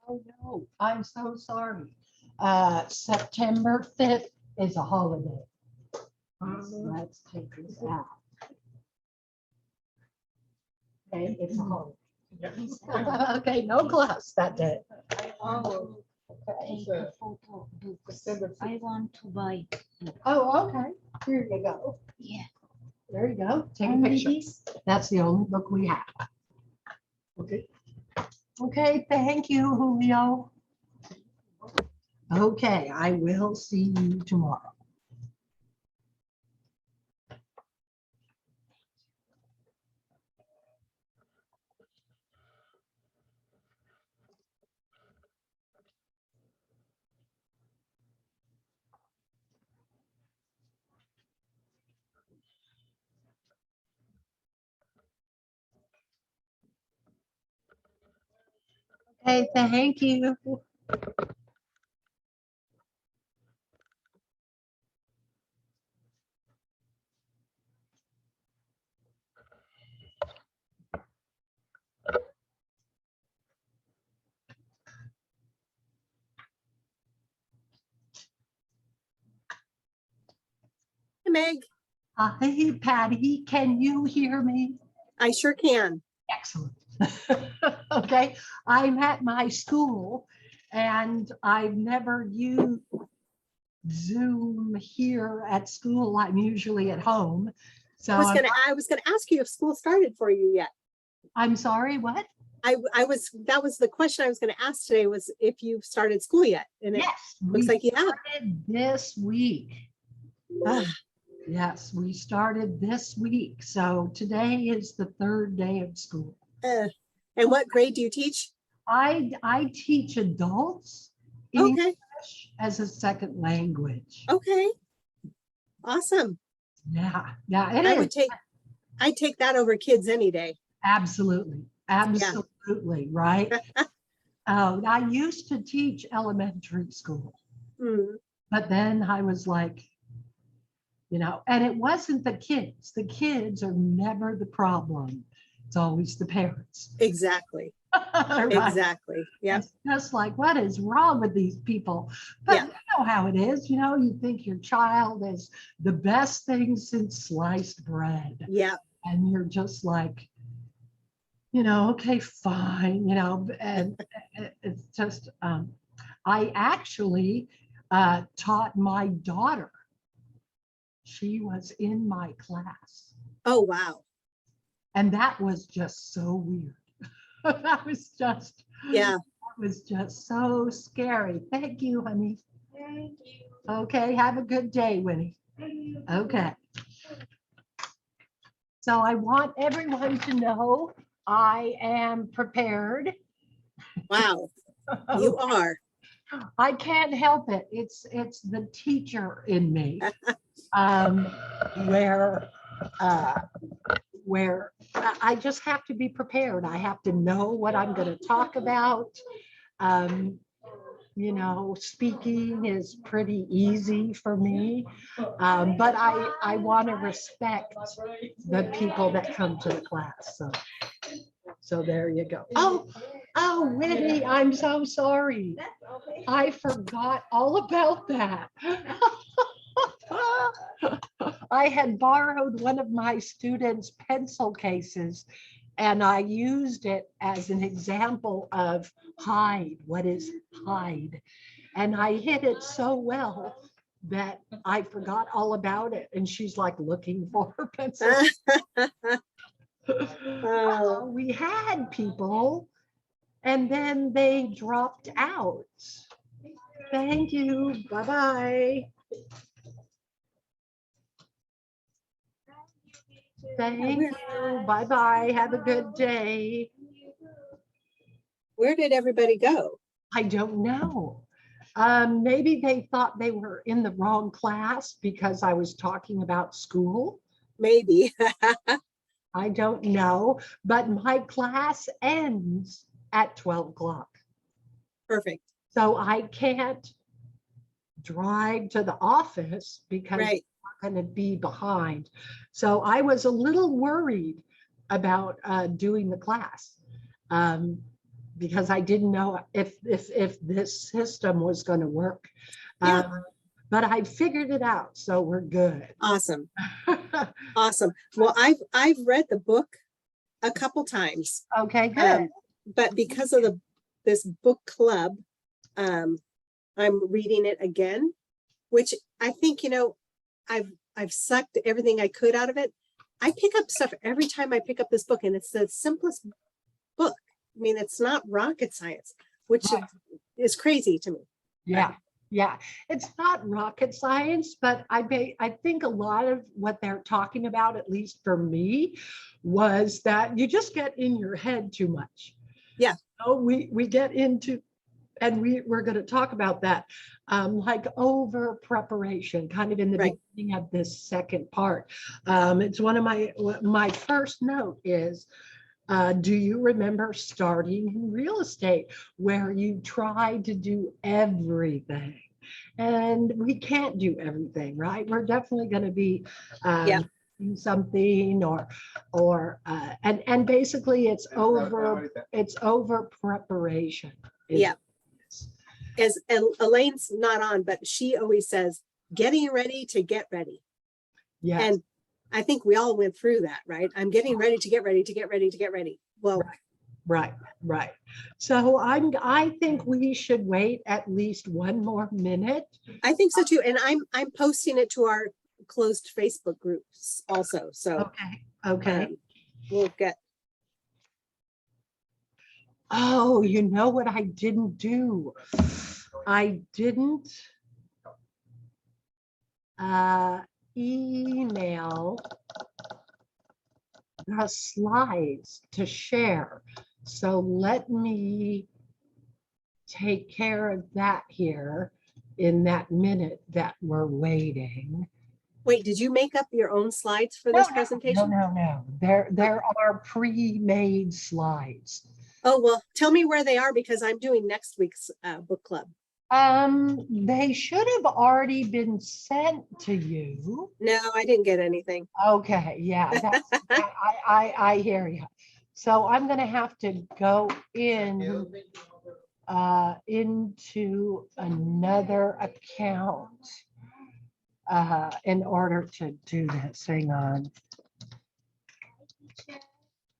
Oh, no, I'm so sorry. September 5th is a holiday. Let's take this out. Okay, it's a holiday. Okay, no class that day. Oh, Okay. it's a December I want to buy. Oh, okay, here you go. Yeah. There you go, take a Only picture. this? That's the only book we have. Okay. Okay, thank you, Julio. Okay, I will see you tomorrow. Okay, thank you. Hey, Meg, Hey, Patty, can you hear me? I sure can. Excellent. Okay, I'm at my school and I've never used Zoom here at school. I'm usually at home. So I was gonna ask you if school started for you yet. I'm sorry, what? That was the question I was gonna ask today, was if you've started school yet. And it Yes. looks we like you have. started this week. Ah, Yes, we started this week. So today is the third day of school. And what grade do you teach? I teach adults Okay, English as a second language. okay. Awesome. Yeah, it I is. would I'd take that over kids any day. Absolutely, absolutely, right? I used to teach elementary school, Hmm, but then I was like, and it wasn't the kids. The kids are never the problem. It's always the parents. exactly, Right? exactly. Yeah, It's just like, what is wrong with these people? But Yeah. you know how it is. You think your child is the best thing since sliced bread. yeah. And you're just like, okay, fine, and it's just, I actually taught my daughter. She was in my class, Oh, wow. and that was just so weird. That Yeah. was just so scary. Thank you, honey. Thank you. Okay, have a good day, Winnie. Okay. So I want everyone to know I am prepared. Wow. You are. I can't help it. It's the teacher in me. um, where I just have to be prepared. I have to know what I'm going to talk about. Speaking is pretty easy for me, but I want to respect the people that come to the class. So there you go. Oh, Whitney, I'm so sorry. I forgot all about that. I had borrowed one of my students' pencil cases and I used it as an example of hide. What is hide? And I hit it so well that I forgot all about it. And she's like looking for her pencil. Oh, We had people and then they dropped out. Thank you. Bye-bye. Thank you. Bye-bye. Have a good day. where did everybody go? I don't know. Maybe they thought they were in the wrong class because I was talking about school. Maybe. I don't know, but my class ends at 12 o'clock. Perfect. So I can't drive to the office because Right. I'm going to be behind. So I was a little worried about doing the class because I didn't know if this system was going to work. Yeah. But I figured it out, so we're good. Awesome. Awesome. Well, I've read the book a couple times. Okay, good. But because of this book club, I'm reading it again, which I think, I've sucked everything I could out of it. I pick up stuff every time I pick up this book, and it's the simplest book. I mean, it's not rocket science, which Right. is crazy to me. Yeah, yeah. It's not rocket science, but I think a lot of what they're talking about, at least for me, was that you just get in your head too much. Yeah. So we get into, and we're going to talk about that, like over preparation, kind of in the Right. beginning of this second part. It's one of my first note is, do you remember starting in real estate where you tried to do everything? And we can't do everything, right? We're definitely going to be Yeah. doing something and basically it's over preparation. Yeah. And Elaine's not on, but she always says, getting ready to get ready. Yes. And I think we all went through that, right? I'm getting ready to get ready to get ready to get ready. Well, Right. So I think we should wait at least one more minute. I think so too. And I'm posting it to our closed Facebook groups also. So Okay. we'll get. Oh, you know what I didn't do? I didn't email the slides to share. So let me take care of that here in that minute that we're waiting. Wait, did you make up your own slides for this presentation? No. There are pre-made slides. Oh, well, tell me where they are because I'm doing next week's book club. They should have already been sent to you. No, I didn't get anything. Okay, yeah, that's, I hear you. So I'm gonna have to go in into another account in order to do this. Hang on.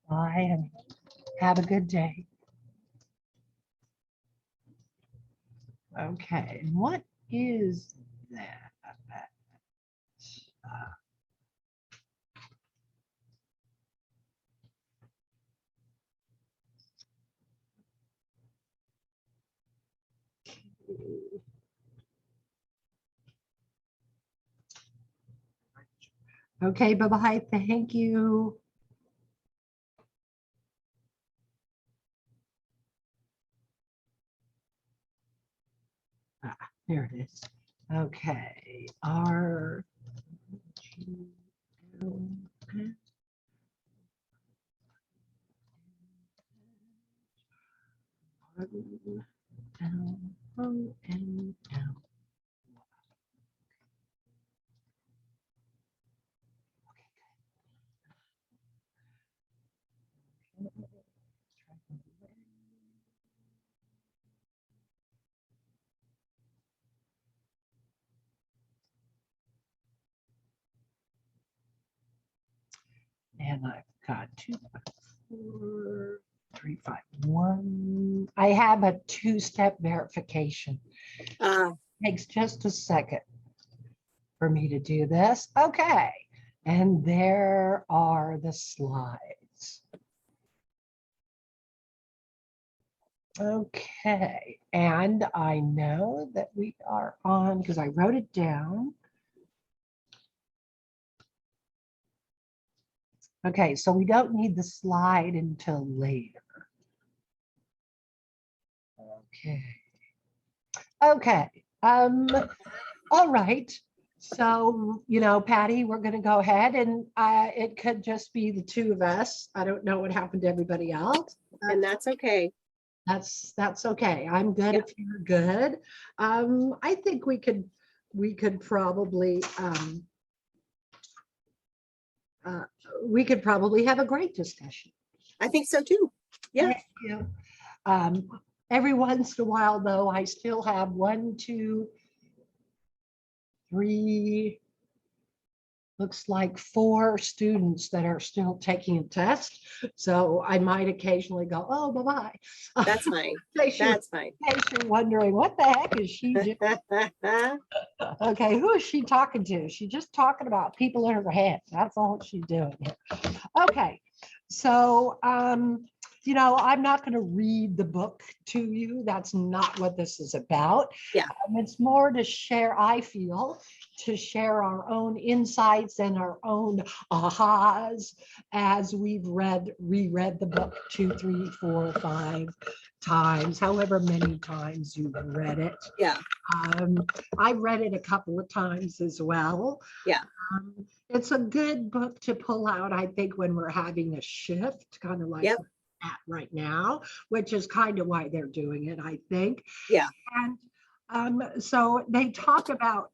Bye and have a good day. Okay, and what is that? Okay, bye-bye. Thank you. There it is. Okay. And I've got 2, 4, 3, 5, 1. I have a 2-step verification. Takes just a second for me to do this. Okay. And there are the slides. Okay. And I know that we are on because I wrote it down. Okay, so we don't need the slide until later. Okay. All right. So, Patty, we're going to go ahead and it could just be the two of us. I don't know what happened to everybody else. And that's okay. That's okay. I'm good if you're good. I think we could probably have a great discussion. I think so too. Yeah. Thank you. Every once in a while, though, I still have 1, 2, 3, looks like 4 students that are still taking a test. So I might occasionally go, oh, bye-bye. That's fine. In case That's fine. you're wondering, what the heck is she doing? Okay, who is she talking to? She's just talking about people in her head. That's all she's doing here. Okay, so I'm not going to read the book to you. That's not what this is about. Yeah. It's more to share, I feel, to share our own insights and our own ahas as we've reread the book 2, 3, 4, 5 times, however many times you've read it. Yeah. I read it a couple of times as well. Yeah. It's a good book to pull out, I think, when we're having a shift, kind of like Yep. we're at right now, which is kind of why they're doing it, I think. Yeah. And so they talk about,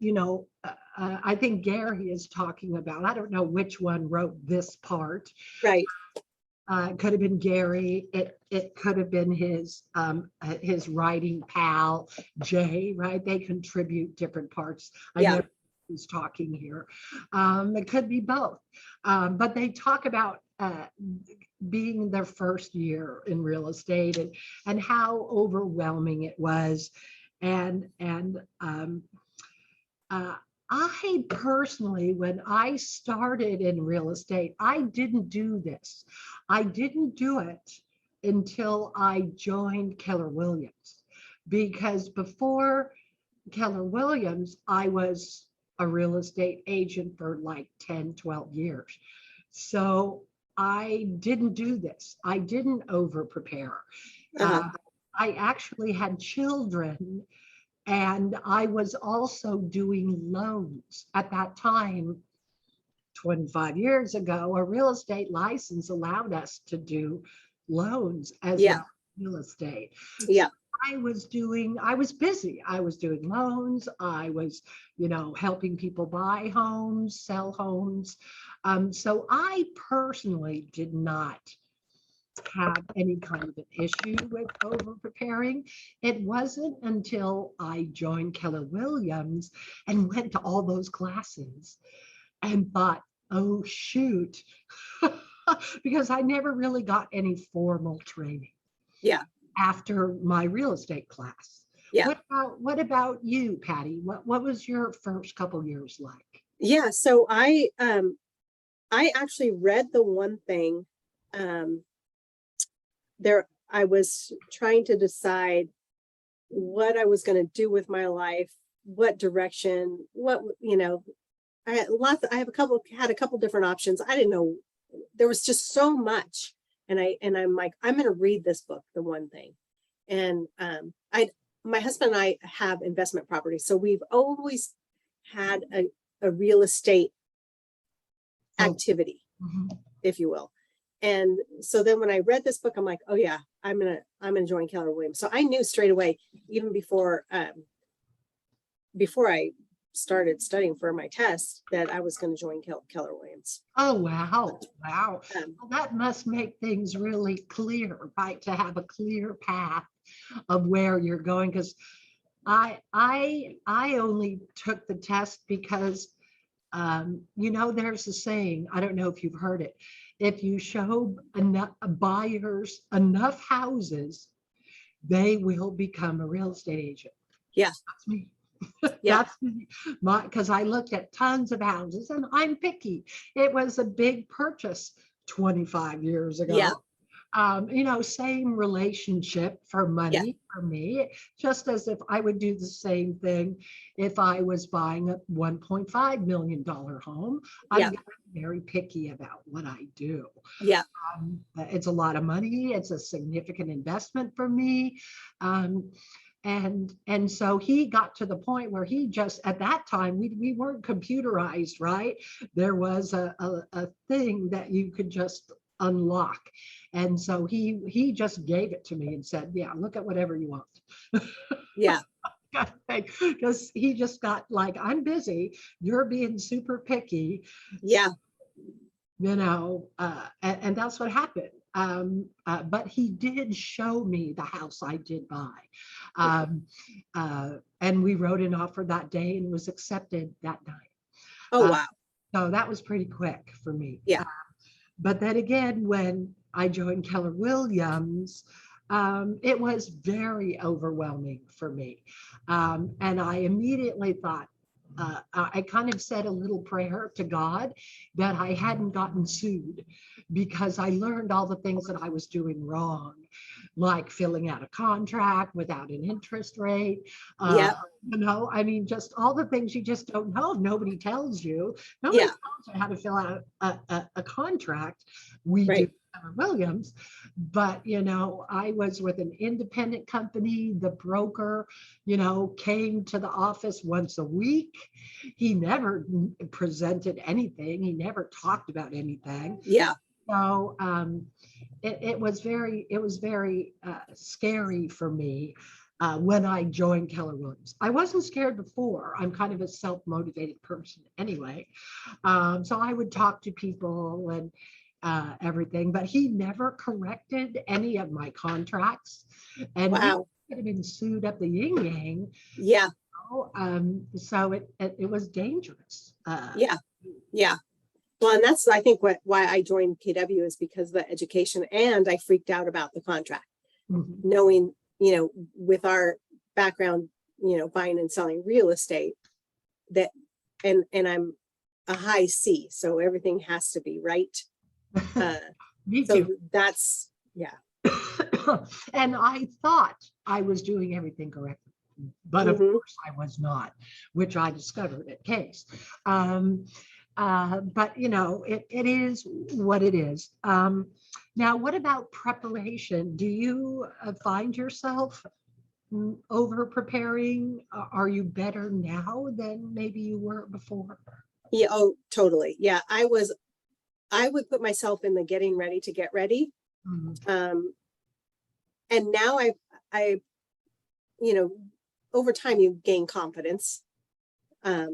I think Gary is talking about, I don't know which one wrote this part. Right. It could have been Gary. It could have been his writing pal, Jay, right? They contribute different parts. I Yeah. know who's talking here. It could be both. But they talk about being their first year in real estate and how overwhelming it was. And I personally, when I started in real estate, I didn't do this. I didn't do it until I joined Keller Williams, because before Keller Williams, I was a real estate agent for like 10, 12 years. So I didn't do this. I didn't over prepare. I actually had children. And I was also doing loans at that time. 25 years ago, a real estate license allowed us to do loans as Yeah. real estate. Yeah. I was busy. I was doing loans. I was, helping people buy homes, sell homes. So I personally did not have any kind of an issue with over preparing. It wasn't until I joined Keller Williams and went to all those classes and thought, oh shoot, because I never really got any formal training. Yeah. After my real estate class. Yeah. What about you, Patty? What was your first couple years like? Yeah. So I actually read the one thing. I was trying to decide what I was going to do with my life, what direction, I had a couple different options. I didn't know, there was just so much. And I'm like, I'm going to read this book, The One Thing. And my husband and I have investment properties. So we've always had a real estate activity, if you will. And so then when I read this book, I'm like, oh yeah, I'm gonna join Keller Williams. So I knew straight away, even before I started studying for my test, that I was going to join Keller Williams. Oh, wow. Well, that must make things really clear, right? To have a clear path of where you're going. Because I only took the test because, there's a saying, I don't know if you've heard it. If you show enough buyers enough houses, they will become a real estate agent. Yeah. That's me. Yeah. That's because I looked at tons of houses and I'm picky. It was a big purchase 25 years ago. Yeah. Same relationship for money for me, just as if I would do the same thing if I was buying a $1.5 million home. I'm very picky about what I do. Yeah. It's a lot of money. It's a significant investment for me. And so he got to the point where he just, at that time, we weren't computerized, right? There was a thing that you could just unlock. And so he just gave it to me and said, yeah, look at whatever you want. Yeah. Because he just got like, I'm busy. You're being super picky. Yeah. And that's what happened. but he did show me the house I did buy. Um, and we wrote an offer that day and it was accepted that night. Oh, Uh, wow. So that was pretty quick for me. Yeah. But then again, when I joined Keller Williams, it was very overwhelming for me. And I immediately thought, I kind of said a little prayer to God that I hadn't gotten sued because I learned all the things that I was doing wrong, like filling out a contract without an interest rate. Yeah. I mean, just all the things you just don't know. Nobody tells you. Nobody Yeah. tells you how to fill out a contract. We do Right. at Williams, but I was with an independent company. The broker, came to the office once a week. He never presented anything. He never talked about anything. Yeah. So it was very scary for me when I joined Keller Williams. I wasn't scared before. I'm kind of a self-motivated person anyway. So I would talk to people and everything, but he never corrected any of my contracts. And we Wow. could have been sued up the yin yang. Yeah. So it was dangerous. Yeah. Yeah. Well, and that's, I think, why I joined KW is because of the education, and I freaked out about the contract, Mhm. knowing, with our background, buying and selling real estate, that, and I'm a high C, so everything has to be right. Me So too. that's, yeah. And I thought I was doing everything correctly, but of Mhm. course I was not, which I discovered at Case. But it is what it is. Now, what about preparation? Do you find yourself over preparing? Are you better now than maybe you were before? Yeah. Oh, totally. Yeah. I would put myself in the getting ready to get ready. Mhm. And now I, over time you gain confidence.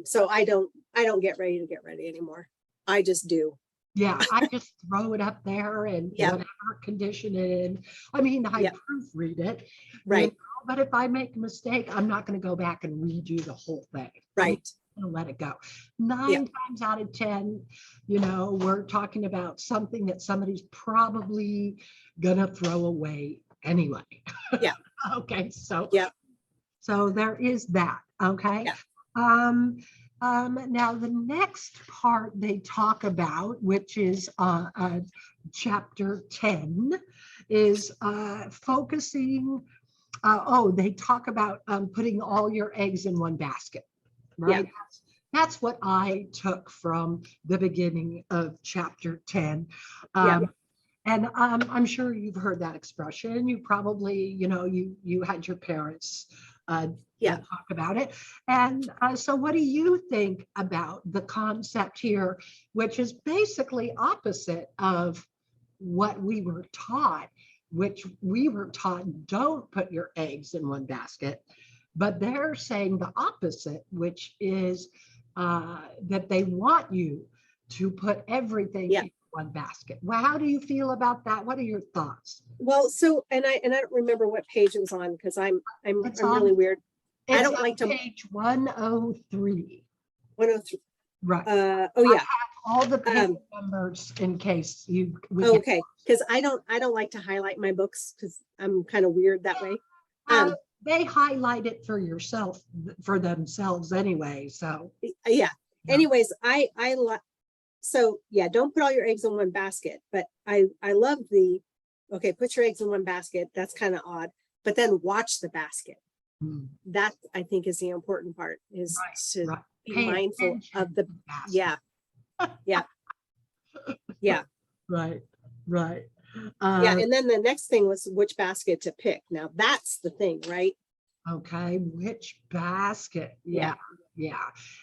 So I don't get ready to get ready anymore. I just do. Yeah, I just throw it up there and Yeah. whatever condition it in. I mean, I Yeah. proofread it, Right. but if I make a mistake, I'm not going to go back and redo the whole thing. Right. I'm going to let it go. 9 times out of 10, we're talking about something that somebody's probably going to throw away anyway. Yeah. Okay, so Yeah. so there is that. Okay. Yeah. Now the next part they talk about, which is chapter 10, is focusing. They talk about putting all your eggs in one basket, right? That's what I took from the beginning of chapter 10. And I'm sure you've heard that expression. You probably, you had your parents talk about it. And so what do you think about the concept here, which is basically opposite of what we were taught, which we were taught, don't put your eggs in one basket, but they're saying the opposite, which is that they want you to put everything in one basket. Well, how do you feel about that? What are your thoughts? Well, so, and I don't remember what page it was on, because I'm really weird. It's I don't on like to. Page 103. 103. Right. Oh yeah. All the page numbers in case we okay. Because I don't like to highlight my books because I'm kind of weird that way. They highlight it for themselves anyway. So yeah. Anyways, I like. So yeah, don't put all your eggs in one basket. But I love put your eggs in one basket. That's kind of odd. But then watch the basket. That I think is the important part, is to be mindful of the basket. Yeah. Right. And then the next thing was which basket to pick. Now that's the thing, right? Okay, which basket? Yeah.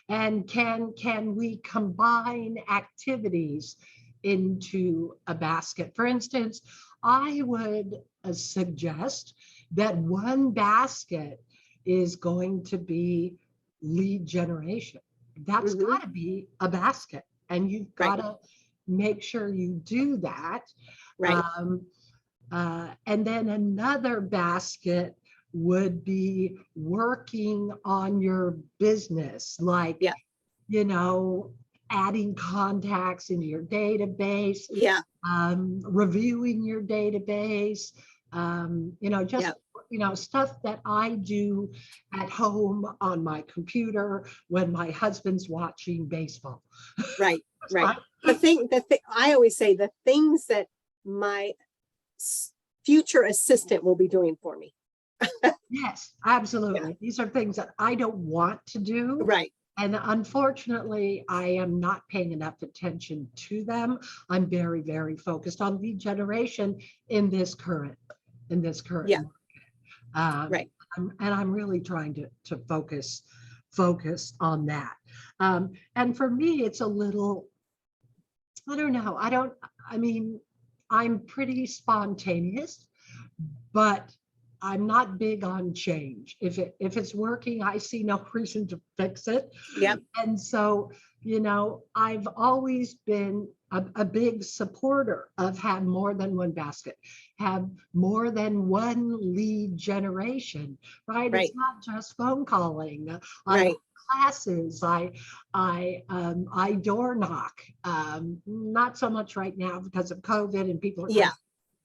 And can we combine activities into a basket? For instance, I would suggest that one basket is going to be lead generation. That's got to be a basket, and you've got to make sure you do that. Right. And then another basket would be working on your business, like, Yeah. you know, adding contacts in your database, Yeah. reviewing your database, just, Yeah. Stuff that I do at home on my computer when my husband's watching baseball. Right. Right. The thing I always say, the things that my future assistant will be doing for me. Yes, absolutely. These are things that I don't want to do. Right. And unfortunately, I am not paying enough attention to them. I'm very, very focused on lead generation in this current. Yeah. Right. And I'm really trying to focus on that. And for me, it's a little, I don't know. I'm pretty spontaneous, but I'm not big on change. If it's working, I see no reason to fix it. Yep. And so, I've always been a big supporter of have more than one basket, have more than one lead generation, right? Right. It's not just phone calling. Right. Classes. I door knock. Not so much right now because of COVID and people are Yeah.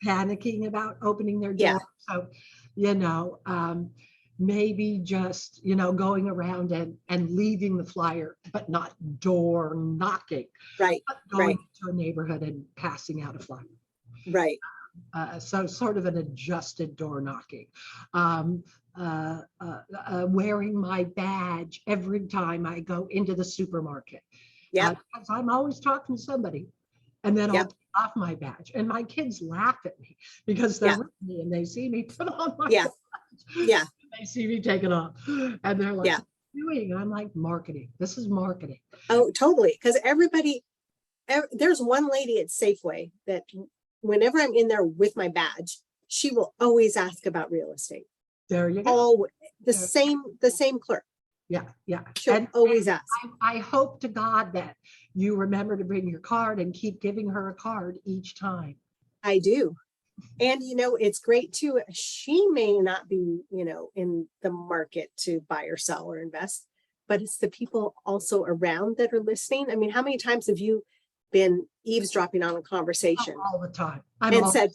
panicking about opening their Yeah. door. So, maybe just, going around and leaving the flyer, but not door knocking, Right. but going Right. to a neighborhood and passing out a flyer. Right. So sort of an adjusted door knocking. Wearing my badge every time I go into the supermarket. Yeah. Because I'm always talking to somebody. And then I'll Yep. take off my badge. And my kids laugh at me because they're Yeah. with me and they see me put on my Yeah. badge. Yeah. They see me take it off. And they're like, Yeah. what are you doing? And I'm like, marketing. This is marketing. Oh, totally. Because there's one lady at Safeway that whenever I'm in there with my badge, she will always ask about real estate. There you go. Always the same clerk. Yeah. Yeah. She'll always ask. I hope to God that you remember to bring your card and keep giving her a card each time. I do. And it's great too. She may not be, in the market to buy or sell or invest, but it's the people also around that are listening. I mean, how many times have you been eavesdropping on a conversation All the time. and said,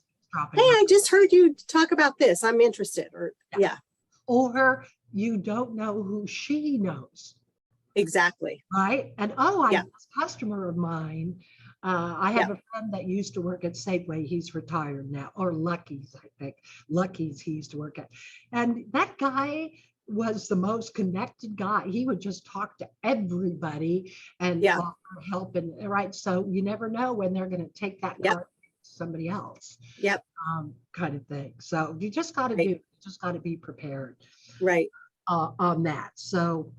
"Hey, I just heard you talk about this. I'm interested." Or yeah. Or you don't know who she knows. Exactly. Right. And a customer of mine. I have a friend that used to work at Safeway. He's retired now, or Lucky's, I think. Lucky's he used to work at. And that guy was the most connected guy. He would just talk to everybody and offer help. And right. So you never know when they're going to take that card to somebody else. Yep. Kind of thing. So you just got to be prepared. Right. On that. So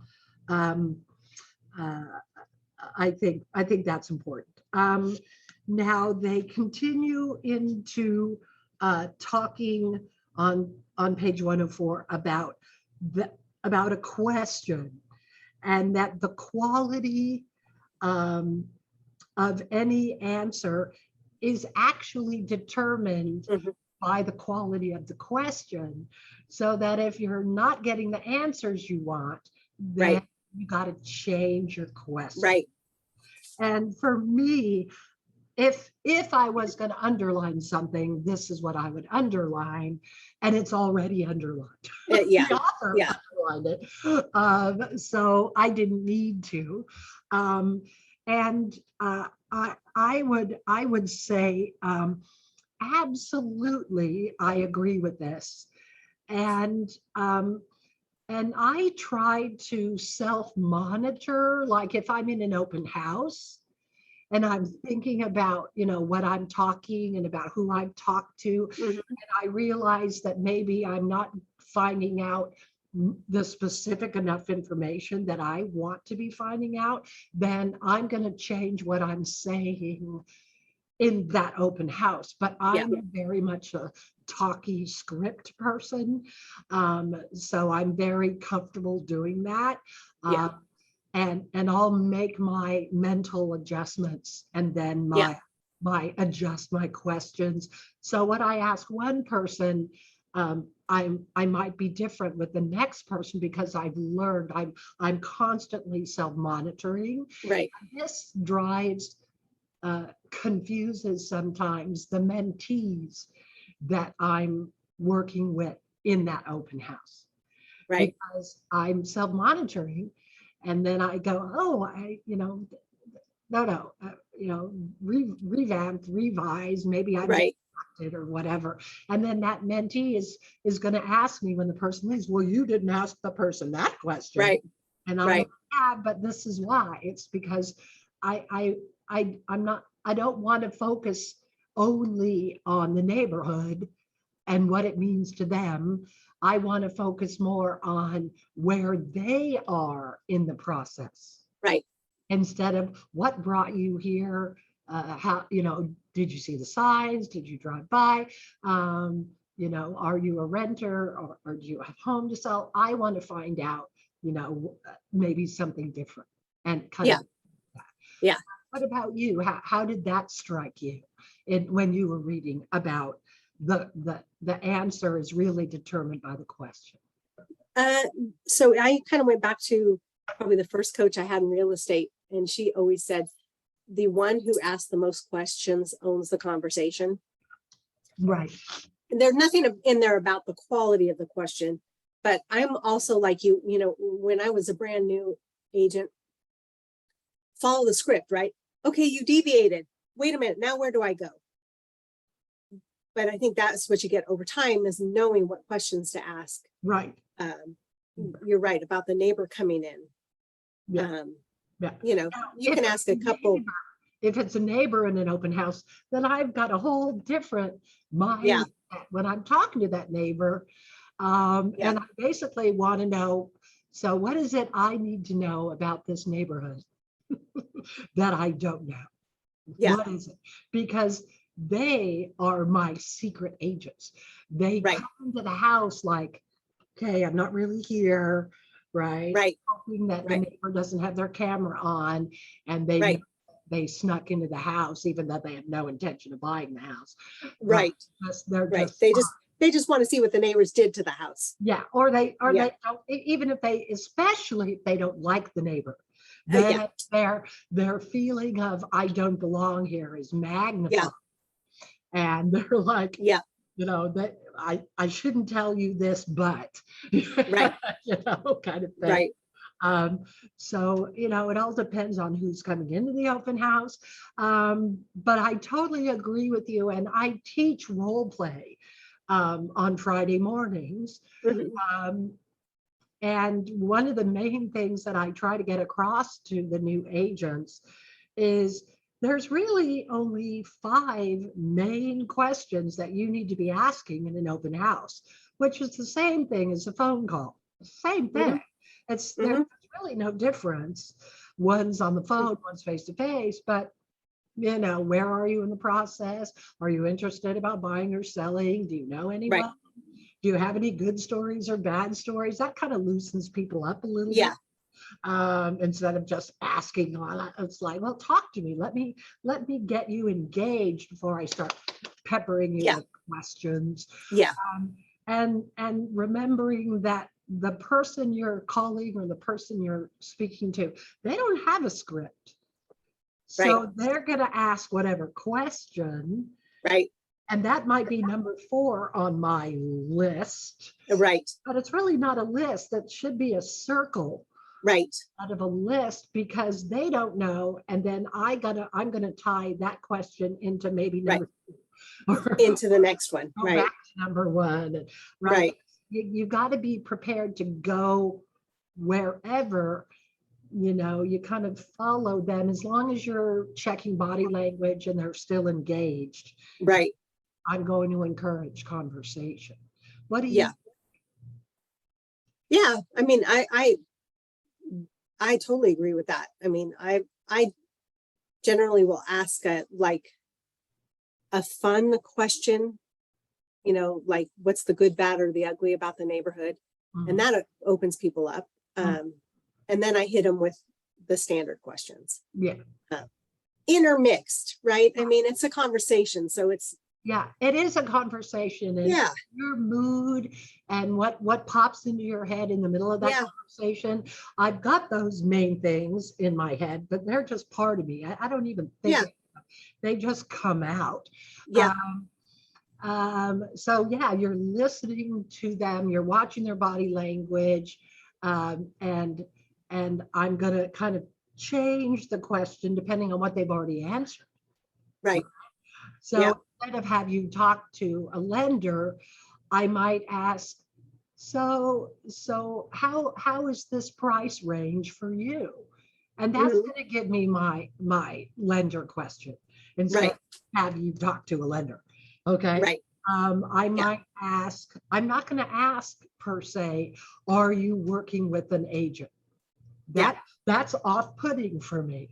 I think that's important. Now they continue into talking on page 104 about a question, and that the quality of any answer is actually determined by the quality of the question, so that if you're not getting the answers you want, then you got to change your question. Right. And for me, if I was going to underline something, this is what I would underline, and it's already underlined. Yeah. The author underlined it, so I didn't need to. And I would say absolutely, I agree with this, and I try to self-monitor, like if I'm in an open house and I'm thinking about, what I'm talking and about who I've talked to, and I realize that maybe I'm not finding out the specific enough information that I want to be finding out, then I'm going to change what I'm saying in that open house. But I'm very much a talky script person. So I'm very comfortable doing that. And I'll make my mental adjustments and then adjust my questions. So what I ask one person, I might be different with the next person because I've learned I'm constantly self-monitoring. Right. This drives, confuses sometimes the mentees that I'm working with in that open house. Right. Because I'm self-monitoring, and then I go, oh, no, revamped, revise, maybe I'm Right. distracted or whatever. And then that mentee is going to ask me when the person leaves, well, you didn't ask the person that question. Right. And I'm Right. like, yeah, but this is why. It's because I don't want to focus only on the neighborhood and what it means to them. I want to focus more on where they are in the process Right. instead of what brought you here. How, did you see the signs? Did you drive by? Are you a renter, or do you have home to sell? I want to find out, maybe something different and kind Yeah. of that. Yeah. What about you? How did that strike you when you were reading about the answer is really determined by the question? So I kind of went back to probably the first coach I had in real estate, and she always said, the one who asks the most questions owns the conversation. Right. And there's nothing in there about the quality of the question, but I'm also like you, when I was a brand new agent, follow the script, right? Okay, you deviated. Wait a minute, now where do I go? But I think that's what you get over time, is knowing what questions to ask. Right. You're right about the neighbor coming in. Yeah. Yeah. You can ask a couple. If it's a neighbor in an open house, then I've got a whole different mind. Yeah. When I'm talking to that neighbor. And I basically want to know, so what is it I need to know about this neighborhood that I don't know? Yeah. What is it? Because they are my secret agents. They Right. come into the house like, okay, I'm not really here, right? Right. Hoping that the Right. neighbor doesn't have their camera on, and they snuck into the house, even though they have no intention of buying the house. Right. They're Right. just They just want to see what the neighbors did to the house. yeah, or they Yeah. don't, even if especially if they don't like the neighbor, Yeah. their feeling of I don't belong here is magnified. Yeah. And they're like, Yeah. that I shouldn't tell you this, but Right. kind of thing. Right. So, it all depends on who's coming into the open house. But I totally agree with you. And I teach role play on Friday mornings. Mhm. And one of the main things that I try to get across to the new agents is there's really only 5 main questions that you need to be asking in an open house, which is the same thing as a phone call. Same thing. There's really no difference. One's on the phone, one's face to face, but where are you in the process? Are you interested about buying or selling? Do you know anyone? Right. Do you have any good stories or bad stories? That kind of loosens people up a little Yeah. bit. Instead of just asking, it's like, well, talk to me. Let me get you engaged before I start peppering you with questions. Yeah. And remembering that the person you're calling or the person you're speaking to, they don't have a script. So they're going to ask whatever question. Right. And that might be number 4 on my list. Right. But it's really not a list. That should be a circle. Right. Out of a list, because they don't know. And then I'm gonna tie that question into maybe number 2. Into the next one. Go Right. back to number 1. Right. You got to be prepared to go wherever, you kind of follow them, as long as you're checking body language and they're still engaged. Right. I'm going to encourage conversation. What do you? Yeah. I mean, I totally agree with that. I mean, I generally will ask a fun question, like what's the good, bad, or the ugly about the neighborhood, and that opens people up. And then I hit them with the standard questions. Yeah. intermixed, right? I mean, it's a conversation, so it's, Yeah, it is a conversation and yeah, your mood and what pops into your head in the middle of that Yeah. conversation. I've got those main things in my head, but they're just part of me. I don't even think Yeah. of them. They just come out. yeah, So yeah, you're listening to them, you're watching their body language, and I'm gonna kind of change the question depending on what they've already answered. right, So Yeah. instead of have you talk to a lender, I might ask, so how is this price range for you? And that's Mhm. going to give me my lender question instead Right. of have you talk to a lender. Okay. right, I Yeah. might ask, I'm not going to ask per se, are you working with an agent? Yeah. That's off-putting for me.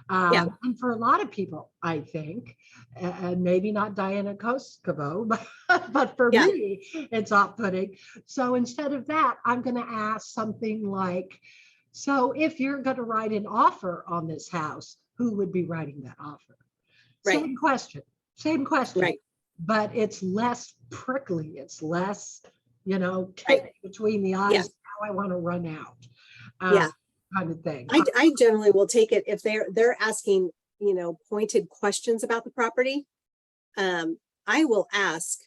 Yeah. And for a lot of people, I think, and maybe not Diana Koskovo, but for Yeah. me, it's off-putting. So instead of that, I'm going to ask something like, so if you're going to write an offer on this house, who would be writing that offer? Right. Same question, Right. but it's less prickly. It's less, Right. kick between the eyes, Yeah. how I want to run out. Yeah. Kind of thing. I generally will take it if they're asking, pointed questions about the property. I will ask,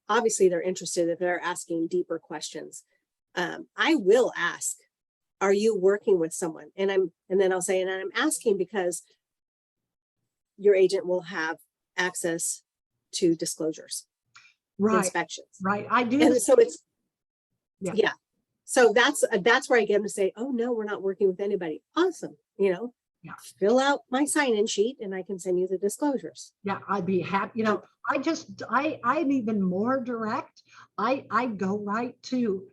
obviously they're interested if they're asking deeper questions. I will ask, are you working with someone? And then I'll say, and I'm asking because your agent will have access to disclosures, Right, inspections. right. I do. And so it's, Yeah. yeah. So that's where I get them to say, oh no, we're not working with anybody. Awesome. Yeah. Fill out my sign-in sheet and I can send you the disclosures. Yeah, I'd be happy. I'm even more direct. I go right to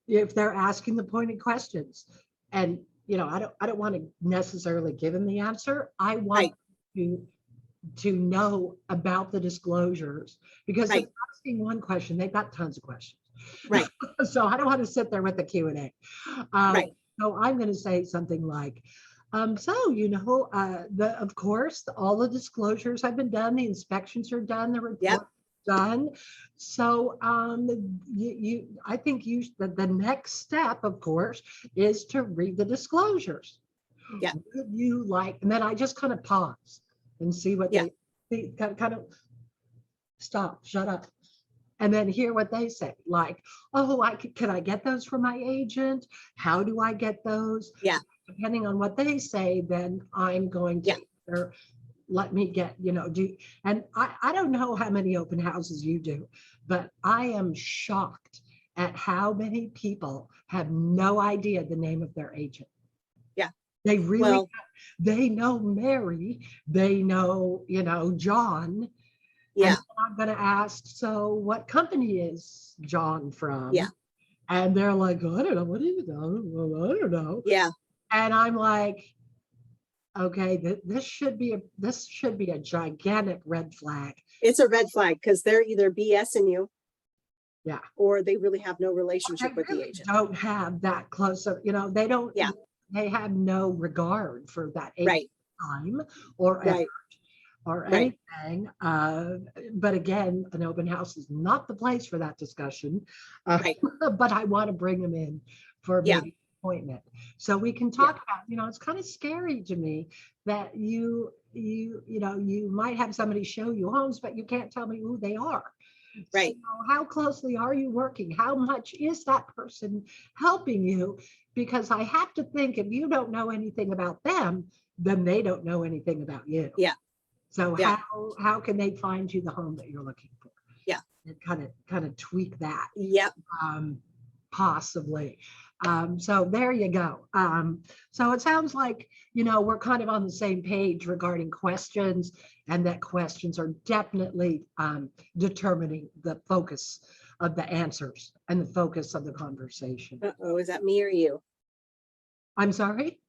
if they're asking the pointed questions, and I don't want to necessarily give them the answer. I want Right. to know about the disclosures because if Right. they're asking one question, they've got tons of questions. Right. So I don't want to sit there with the Q&A. Right. So I'm going to say something like, of course, all the disclosures have been done, the inspections are done, the report done. So I think the next step, of course, is to read the disclosures. Yeah. Would you like, and then I just kind of pause and see what they kind of stop, shut up. And then hear what they say, like, oh, can I get those from my agent? How do I get those? Yeah. Depending on what they say, then I'm going to either let me get, do. And I don't know how many open houses you do, but I am shocked at how many people have no idea the name of their agent. Yeah. They really, Well, they know Mary, they know, John. yeah. And I'm going to ask, so what company is John from? Yeah. And they're like, I don't know. What do you know? Well, I don't know. Yeah. And I'm like, okay, this should be a gigantic red flag. It's a red flag because they're either BSing you. Yeah. Or they really have no relationship They with the really agent. don't have that close of, they don't, Yeah. they have no regard for that Right. time or Right. effort or Right. anything. But again, an open house is not the place for that discussion. Right. But I want to bring them in for Yeah. maybe an appointment. So we can talk about, it's kind of scary to me that you might have somebody show you homes, but you can't tell me who they are. Right. So how closely are you working? How much is that person helping you? Because I have to think if you don't know anything about them, then they don't know anything about you. Yeah. So Yeah. how can they find you the home that you're looking for? Yeah. And kind of tweak that. Yep. Possibly. So there you go. So it sounds like, we're kind of on the same page regarding questions, and that questions are definitely determining the focus of the answers and the focus of the conversation. Uh-oh, is that me or you? I'm sorry?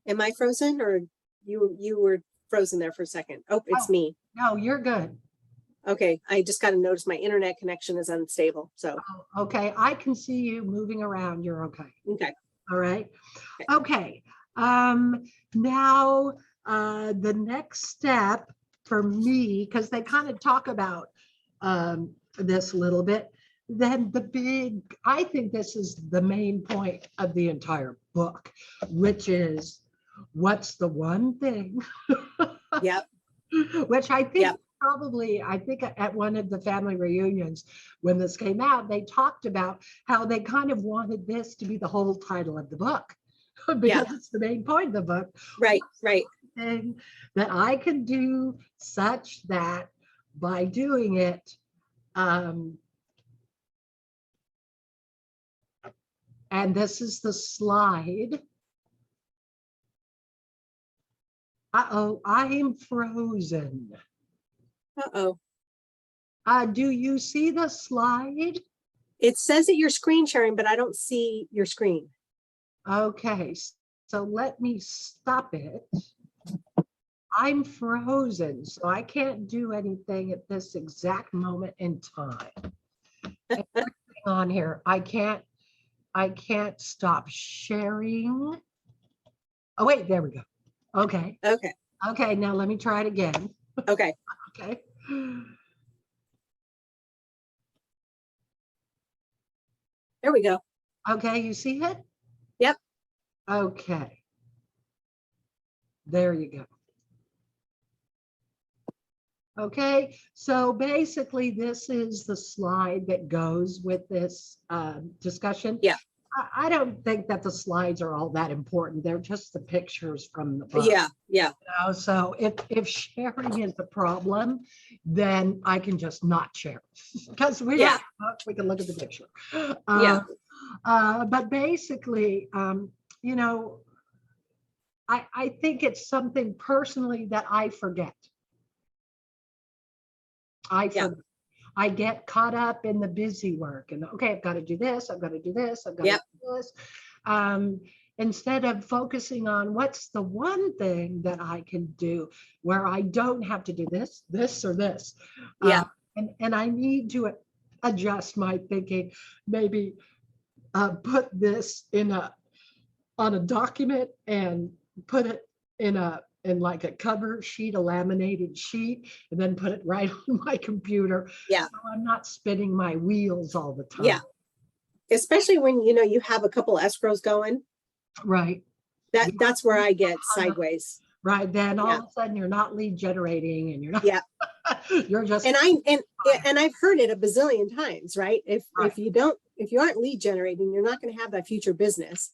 Am I frozen or you were frozen there for a second? Oh, it's me. No, you're good. Okay, I just got to notice my internet connection is unstable. So, Okay, I can see you moving around. You're okay. okay. All right. Okay. Now the next step for me, because they kind of talk about this a little bit, then I think this is the main point of the entire book, which is what's the one thing, Yep. which I think Yep. probably, I think at one of the family reunions, when this came out, they talked about how they kind of wanted this to be the whole title of the book because it's the main point of the book. Right. Right. Thing that I can do such that by doing it, and this is the slide. Uh-oh, I am frozen. Uh-oh. Do you see the slide? It says that you're screen sharing, but I don't see your screen. Okay, so let me stop it. I'm frozen, so I can't do anything at this exact moment in time. On here, I can't stop sharing. Oh, wait, there we go. Okay. Okay. Okay, now let me try it again. Okay. Okay. There we go. Okay, you see it? Yep. Okay. There you go. Okay, so basically this is the slide that goes with this discussion. Yeah. I don't think that the slides are all that important. They're just the pictures from the book. Yeah. Yeah. You know? So if sharing is the problem, then I can just not share because we Yeah. we can look at the picture. Yeah. But basically, you know, I think it's something personally that I forget. Yeah. I get caught up in the busy work and okay, I've got to do this, I've got to do this, I've got Yep. to do this. Instead of focusing on what's the one thing that I can do where I don't have to do this, this, or this. Yeah. And I need to adjust my thinking, maybe put this on a document and put it in like a cover sheet, a laminated sheet, and then put it right on my computer. Yeah. So I'm not spinning my wheels all the time. Yeah. Especially when, you know, you have a couple escrows going, Right. that's where I get sideways. Right. Then all Yeah. of a sudden you're not lead generating and you're not, Yeah. you're just, And I've heard it a bazillion times, right? If you aren't lead generating, you're not going to have that future business.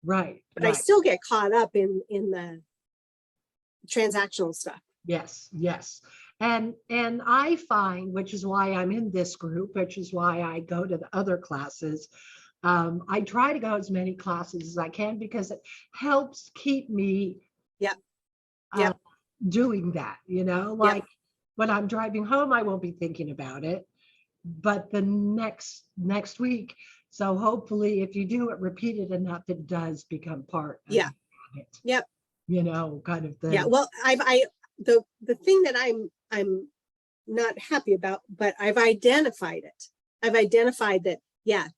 right. But I Right. still get caught up in the transactional stuff. Yes, yes. And I find, which is why I'm in this group, which is why I go to the other classes. I try to go as many classes as I can because it helps keep me Yep. uh, Yep. doing that, you know, like when I'm driving home, I won't be thinking about it, but the next week. So hopefully if you do it repeated enough, it does become part of Yeah. it. Yep. You know, kind of thing. Yeah. Well, the thing that I'm not happy about, but I've identified it. I've identified that, yeah,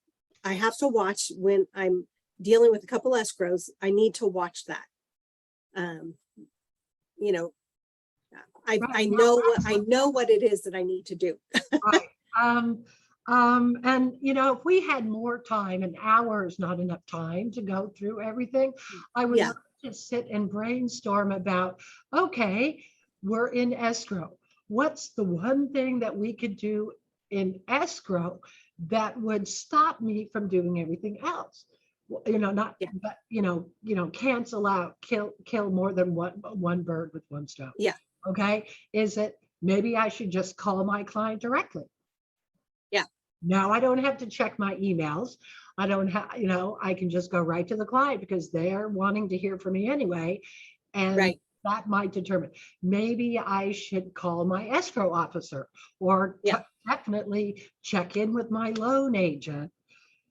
I have to watch when I'm dealing with a couple escrows. I need to watch that. You know, I Right. know what it is that I need to do. Right. And you know, if we had more time, an hour is not enough time to go through everything. I would Yeah. love to sit and brainstorm about, okay, we're in escrow. What's the one thing that we could do in escrow that would stop me from doing everything else? Well, you know, not, Yeah. but cancel out, kill more than one bird with one stone. Yeah. Okay. Is it maybe I should just call my client directly? Yeah. Now I don't have to check my emails. I don't have, I can just go right to the client because they're wanting to hear from me anyway. And Right. that might determine, maybe I should call my escrow officer or Yeah. definitely check in with my loan agent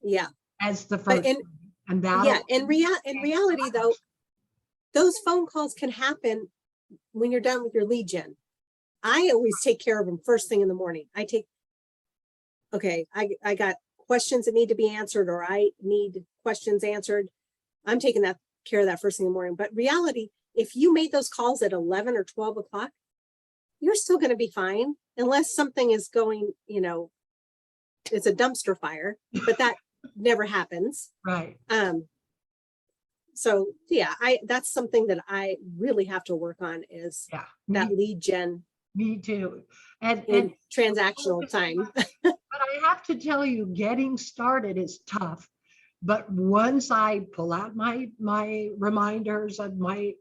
Yeah. as the But first. And that, in reality though, those phone calls can happen when you're done with your lead gen. I always take care of them first thing in the morning. I got questions that need to be answered, or I need questions answered. I'm taking care of that first thing in the morning. But reality, if you made those calls at 11 or 12 o'clock, you're still going to be fine unless something is going, it's a dumpster fire, but that never happens. Right. So yeah, that's something that I really have to work on is Yeah. that lead gen Me too. And in transactional time. but I have to tell you, getting started is tough. But once I pull out my reminders of my,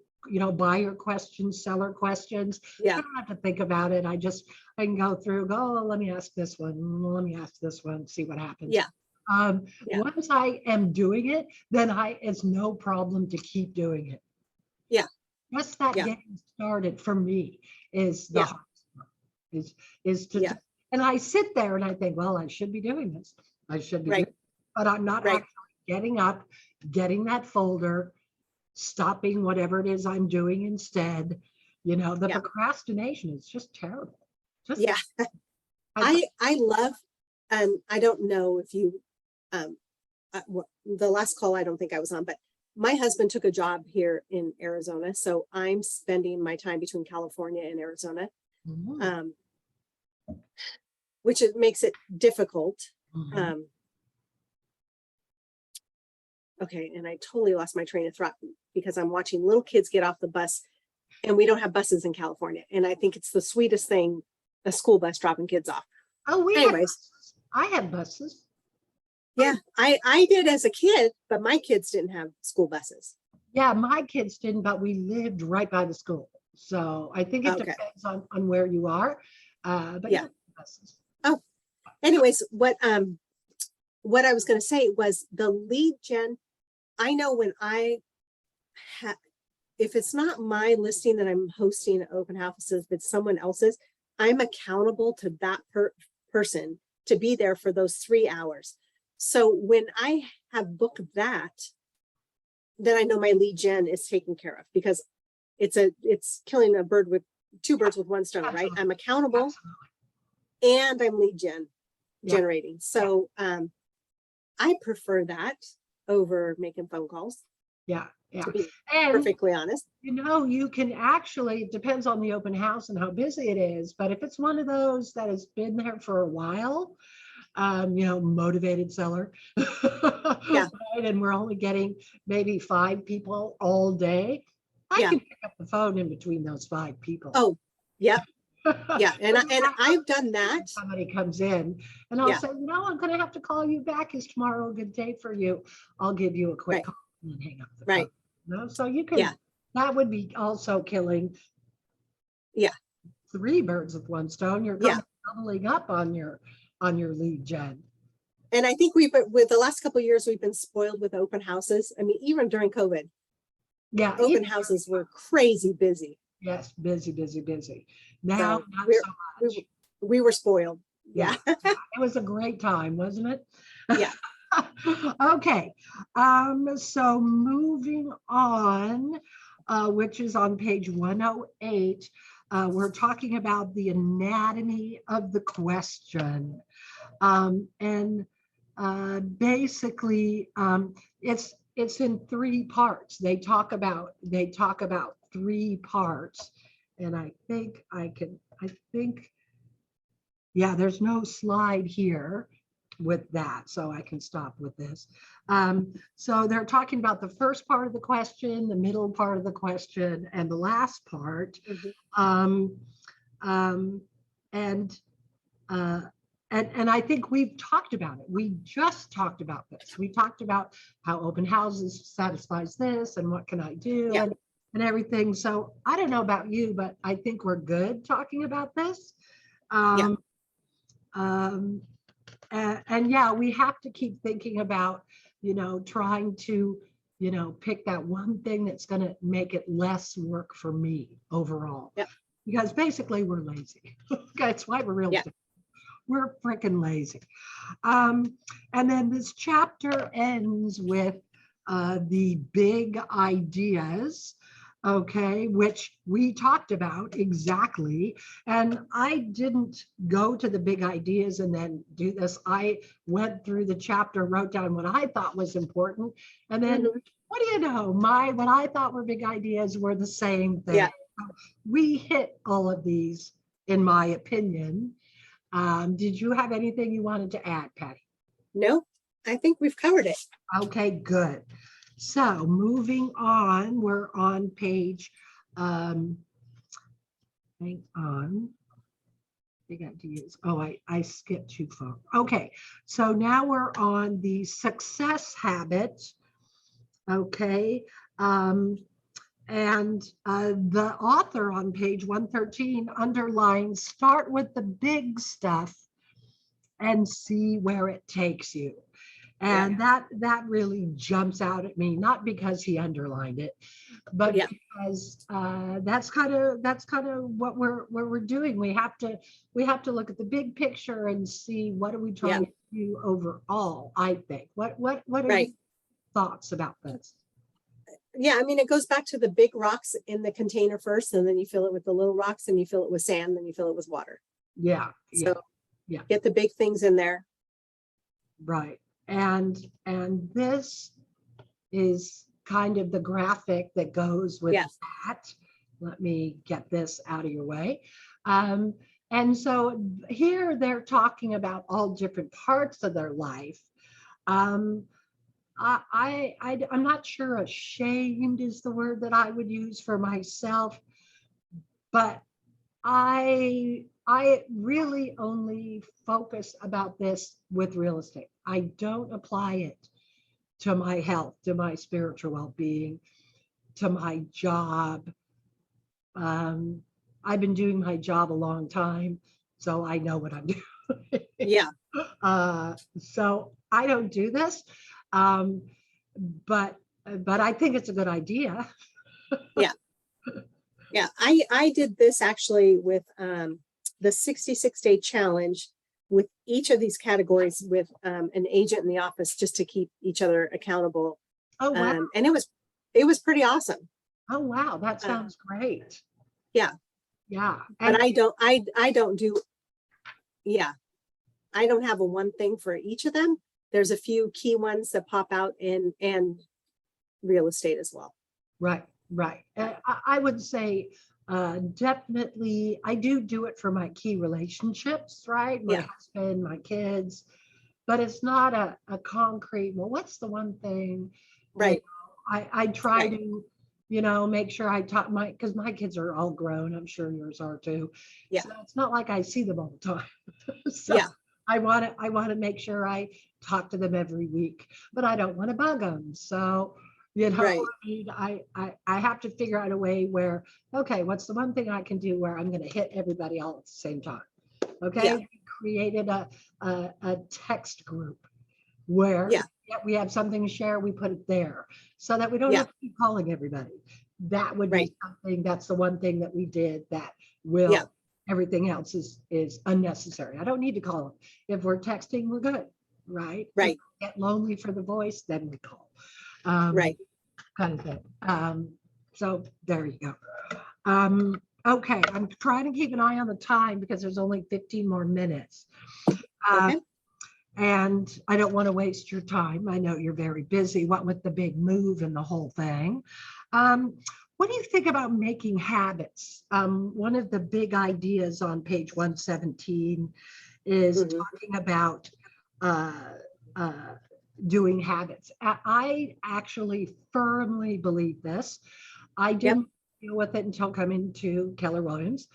buyer questions, seller questions, I Yeah, don't have to think about it. I can go through, oh, let me ask this one, let me ask this one, see what happens. yeah, yeah. Once I am doing it, then it's no problem to keep doing it. Yeah. Just that Yeah. getting started for me is the Yeah. hardest part, is to, Yeah. and I sit there and I think, well, I should be doing this. I should be Right. doing, but I'm not Right. actually getting up, getting that folder, stopping whatever it is I'm doing instead. The Yeah. procrastination is just terrible. Just Yeah. I love, I don't know if you, the last call, I don't think I was on, but my husband took a job here in Arizona. So I'm spending my time between California and Arizona, Mhm. which it makes it difficult. Mhm. Okay, and I totally lost my train of thought because I'm watching little kids get off the bus, and we don't have buses in California. And I think it's the sweetest thing, a school bus dropping kids off. Oh, Anyways, I had buses. yeah, I did as a kid, but my kids didn't have school buses. Yeah, my kids didn't, but we lived right by the school. So I think it Okay. depends on where you are. But Yeah. buses. Anyways, what I was going to say was the lead gen. I know when if it's not my listing that I'm hosting open houses, but someone else's, I'm accountable to that person to be there for those 3 hours. So when I have booked that, then I know my lead gen is taken care of because it's killing two birds with one stone, right? Absolutely. I'm accountable Absolutely. and I'm lead generating. So I prefer that over making phone calls. Yeah. Yeah. To be And perfectly honest. you can actually, it depends on the open house and how busy it is, but if it's one of those that has been there for a while, motivated seller, Yeah. right? And we're only getting maybe 5 people all day, I can pick up the phone in between those 5 people. Oh, yeah. Yeah. And I've done that. Somebody comes in and I'll say, I'm going to have to call you back. Is tomorrow a good day for you? I'll give you a quick call and hang up the phone. So you can, that would be also killing 3 birds with one stone. You're kind of doubling up on your lead gen. And I think with the last couple of years, we've been spoiled with open houses. I mean, even during COVID, open houses were crazy busy. Yes, busy. Now, so not so much. We were spoiled. Yeah. It was a great time, wasn't it? Yeah. Okay. So moving on, which is on page 108, we're talking about the anatomy of the question. And basically, it's in 3 parts. They talk about 3 parts. And I think there's no slide here with that, so I can stop with this. So they're talking about the first part of the question, the middle part of the question, and the last part. And I think we've talked about it. We just talked about this. We talked about how open houses satisfies this and what can I do and everything. So I don't know about you, but I think we're good talking about this. And we have to keep thinking about, trying to, pick that one thing that's going to make it less work for me overall. Because basically we're lazy. That's why we're real. We're freaking lazy. And then this chapter ends with the big ideas, which we talked about exactly. And I didn't go to the big ideas and then do this. I went through the chapter, wrote down what I thought was important, and then what do you know? What I thought were big ideas were the same thing. Yeah. We hit all of these, in my opinion. Did you have anything you wanted to add, Patty? No, I think we've covered it. Okay, good. So moving on, we're on page, hang on. I got to use, oh, I skipped too far. Okay, so now we're on the success habits. Okay, and the author on page 113 underlines, start with the big stuff and see where it takes you. And that really jumps out at me, not because he underlined it, but Yeah. because that's kind of what we're doing. We have to look at the big picture and see what are we trying to do overall. I think. What are your thoughts about this? Yeah, I mean, it goes back to the big rocks in the container first, and then you fill it with the little rocks, and you fill it with sand, then you fill it with water. Yeah. So get the big things in there. Right. And this is kind of the graphic that goes with that. Let me get this out of your way. And so here they're talking about all different parts of their life. I'm not sure ashamed is the word that I would use for myself, but I really only focus about this with real estate. I don't apply it to my health, to my spiritual well-being, to my job. I've been doing my job a long time, so I know what I'm doing. Yeah. So I don't do this, but I think it's a good idea. Yeah. Yeah, I did this actually with the 66-day challenge with each of these categories with an agent in the office just to keep each other accountable. Oh, wow. And it was pretty awesome. Oh, wow. That sounds great. Yeah. Yeah. But I don't do, yeah, I don't have a one thing for each of them. There's a few key ones that pop out and real estate as well. Right. Right. I would say definitely, I do it for my key relationships, right? My husband, my kids, but it's not a concrete, well, what's the one thing? Right. I try to, make sure I talk because my kids are all grown. I'm sure yours are too. Yeah. So it's not like I see them all the time. So I want to make sure I talk to them every week, but I don't want to bug them. So I have to figure out a way where, okay, what's the one thing I can do where I'm going to hit everybody all at the same time? Okay. We created a text group where we have something to share, we put it there so that we don't have to keep calling everybody. That would be something, that's the one thing that we did that will, everything else is unnecessary. I don't need to call them. If we're texting, we're good. Right. Right. If we get lonely for the voice, then we call. Kind of thing. So there you go. Okay, I'm trying to keep an eye on the time because there's only 15 more minutes. And I don't want to waste your time. I know you're very busy, what with the big move and the whole thing. What do you think about making habits? One of the big ideas on page 117 is talking about doing habits. I actually firmly believe this. I didn't deal with it until coming to Keller Williams.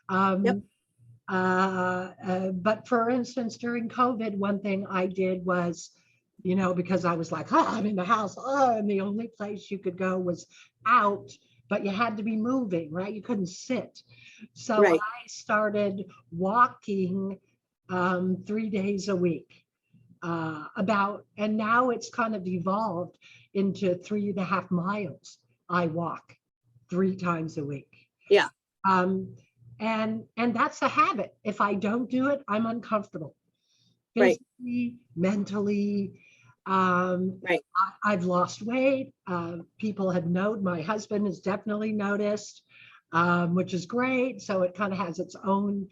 But for instance, during COVID, one thing I did was, because I was like, I'm in the house, and the only place you could go was out, but you had to be moving, right? You couldn't sit. So I started walking 3 days a week. And now it's kind of evolved into 3.5 miles. I walk 3 times a week. Yeah. And that's a habit. If I don't do it, I'm uncomfortable. Physically, mentally. I've lost weight. People have known, my husband has definitely noticed, which is great. So it kind of has its own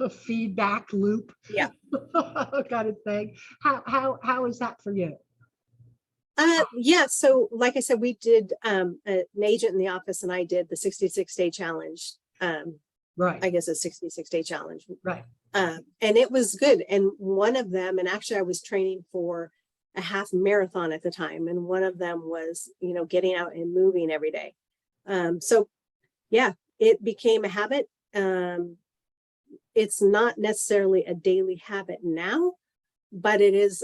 feedback loop. Kind of thing. How is that for you? Yeah, so like I said, we did, an agent in the office and I did the 66-day challenge. I Right, guess a 66-day challenge. right. And it was good. And one of them, and actually I was training for a half marathon at the time. And one of them was, getting out and moving every day. So yeah, it became a habit. It's not necessarily a daily habit now, but it is,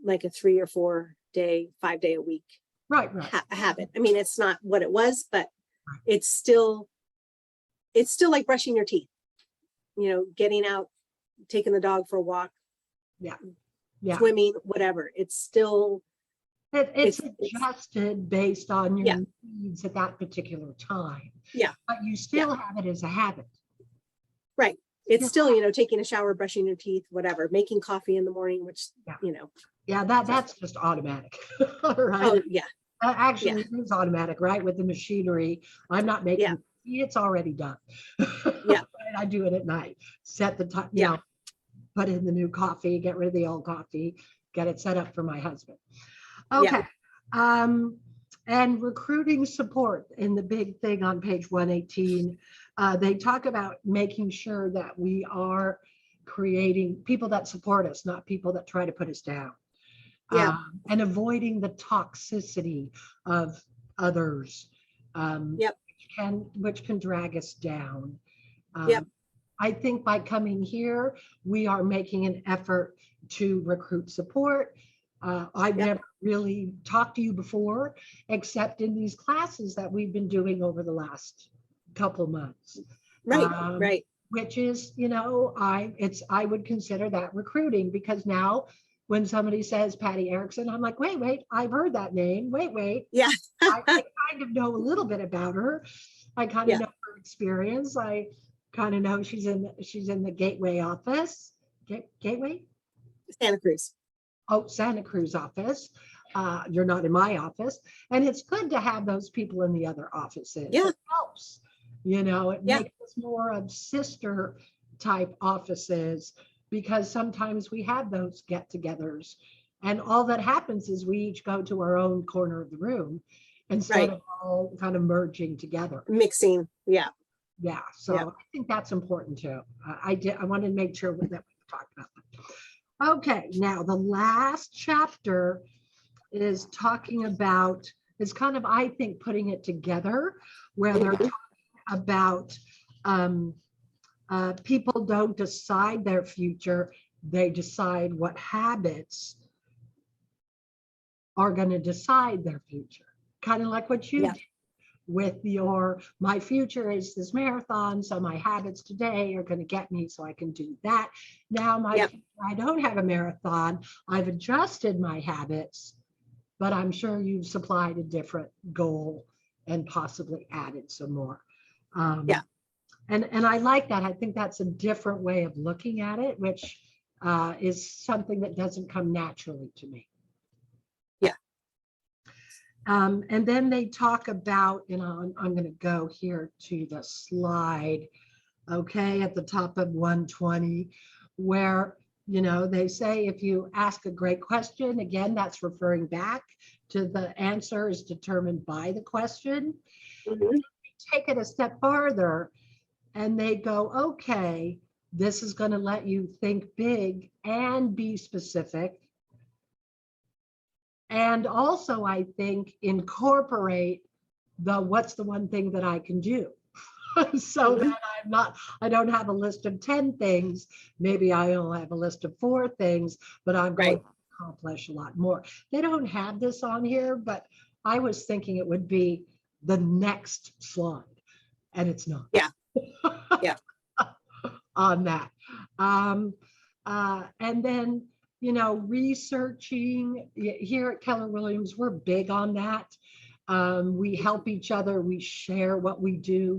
like a 3 or 4 day, 5 day a week Right, right. habit. I mean, it's not what it was, but it's still like brushing your teeth, getting out, taking the dog for a walk, Yeah. Yeah. swimming, whatever. It's still, It's it's- adjusted based on Yeah. your needs at that particular time. Yeah. But you still have it as a habit. right. It's Yeah. still, taking a shower, brushing your teeth, whatever, making coffee in the morning, which, Yeah. Yeah, that's just automatic. Right. oh, yeah, Actually, it is automatic, right? With the machinery. I'm not making, Yeah. it's already done. Yeah. Right, I do it at night, set the time, Yeah. put in the new coffee, get rid of the old coffee, get it set up for my husband. Yeah. Okay. And recruiting support in the big thing on page 118, they talk about making sure that we are creating people that support us, not people that try to put us down. Yeah. And avoiding the toxicity of others. Yep. Which can drag us down. Yep. I think by coming here, we are making an effort to recruit support. I've Yep. never really talked to you before, except in these classes that we've been doing over the last couple months. right, right. Which is, I would consider that recruiting, because now when somebody says Patty Erickson, I'm like, wait, I've heard that name. Wait. Yeah. I kind of know a little bit about her. I kind of Yeah. know her experience. I kind of know she's in the Gateway office. Gateway? Santa Cruz. Oh, Santa Cruz office. You're not in my office. And it's good to have those people in the other offices. Yeah. It helps. It Yeah. makes us more of sister type offices, because sometimes we have those get-togethers and all that happens is we each go to our own corner of the room instead Right. of all kind of merging together. Mixing. Yeah. Yeah, so Yeah. I think that's important too. I wanted to make sure that we talked about that. Okay, now the last chapter is talking about, is kind of, I think, putting it together, where they're talking about people don't decide their future, they decide what habits are going to decide their future. Kind of like what you Yeah. did with my future is this marathon, so my habits today are going to get me so I can do that. Now Yep. I don't have a marathon, I've adjusted my habits, but I'm sure you've supplied a different goal and possibly added some more. Yeah. And I like that. I think that's a different way of looking at it, which is something that doesn't come naturally to me. Yeah. And then they talk about, I'm going to go here to the slide, okay, at the top of 120, where, they say if you ask a great question, again, that's referring back to the answer is determined by the question. Mhm. Take it a step farther and they go, okay, this is going to let you think big and be specific. And also, I think, incorporate what's the one thing that I can do. So that I don't have a list of 10 things. Maybe I only have a list of 4 things, but I'm going to accomplish a lot more. They don't have this on here, but I was thinking it would be the next slide, and it's not. Yeah. Yeah. On that. And then, researching here at Keller Williams, we're big on that. We help each other. We share what we do.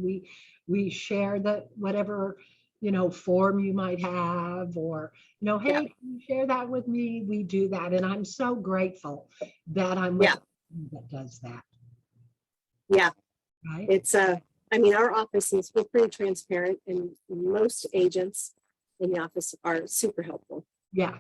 We share whatever, form you might have, or, hey, Yeah. can you share that with me? We do that. And I'm so grateful that I'm Yeah. that does that. Yeah. Right. It's our office we're pretty transparent, and most agents in the office are super helpful. Yeah.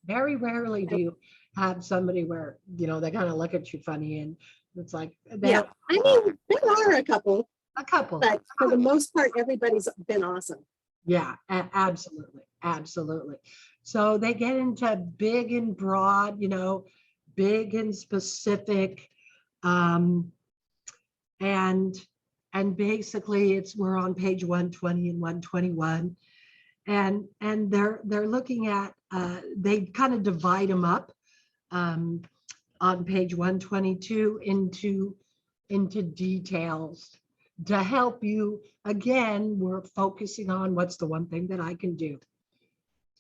Very rarely do you have somebody where, they kind of look at you funny and it's like, they Yeah, I mean, there are a couple, a couple. but for the most part, everybody's been awesome. Yeah, absolutely, absolutely. So they get into big and broad, big and specific, um, and basically we're on page 120 and 121, and they're looking at they kind of divide them up um, on page 122 into details to help you. Again, we're focusing on what's the one thing that I can do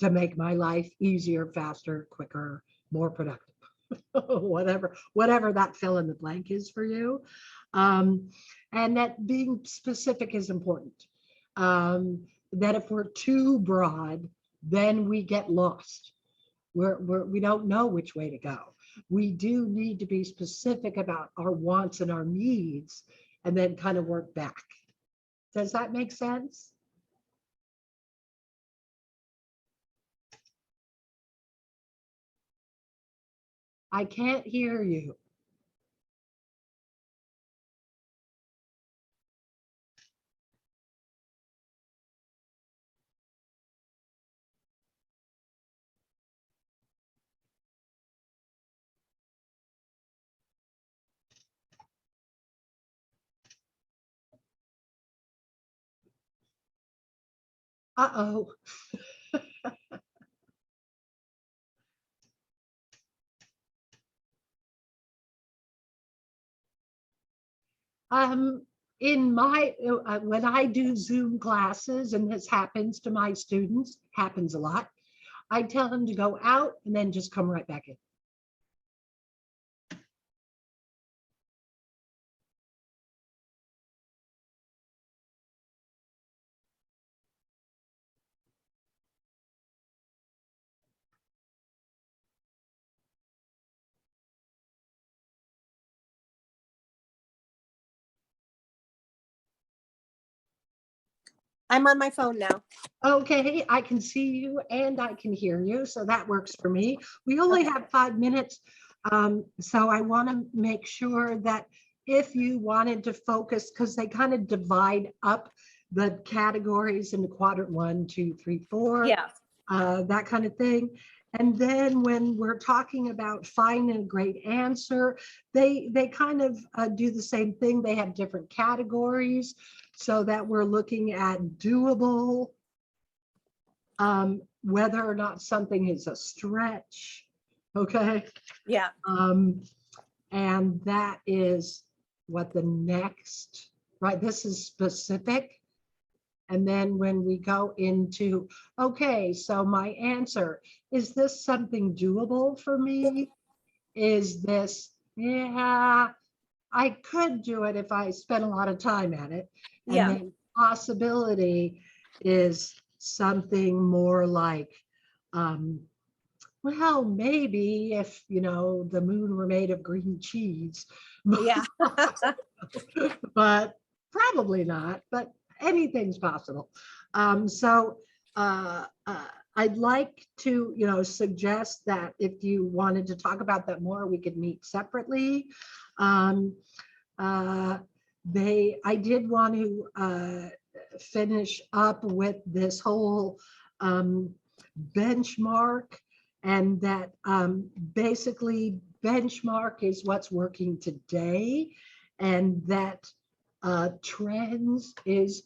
to make my life easier, faster, quicker, more productive, whatever that fill in the blank is for you. And that being specific is important. That if we're too broad, then we get lost. We don't know which way to go. We do need to be specific about our wants and our needs and then kind of work back. Does that make sense? I can't hear you. Uh-oh. In my, when I do Zoom classes, and this happens to my students, happens a lot, I tell them to go out and then just come right back in. I'm on my phone now. Okay, I can see you and I can hear you, so that works for me. We only have 5 minutes, so I want to make sure that if you wanted to focus, because they kind of divide up the categories into quadrant 1, 2, 3, 4, Yeah. that kind of thing. And then when we're talking about finding a great answer, they kind of do the same thing. They have different categories so that we're looking at doable, whether or not something is a stretch. Okay. Yeah. And that is what the next, right? This is specific. And then when we go into, okay, so my answer, is this something doable for me? Is this, yeah, I could do it if I spent a lot of time at it. And Yeah. then possibility is something more like, well, maybe if, the moon were made of green cheese, Yeah. but probably not, but anything's possible. So I'd like to, suggest that if you wanted to talk about that more, we could meet separately. I did want to finish up with this whole benchmark, and that basically benchmark is what's working today, and that trends is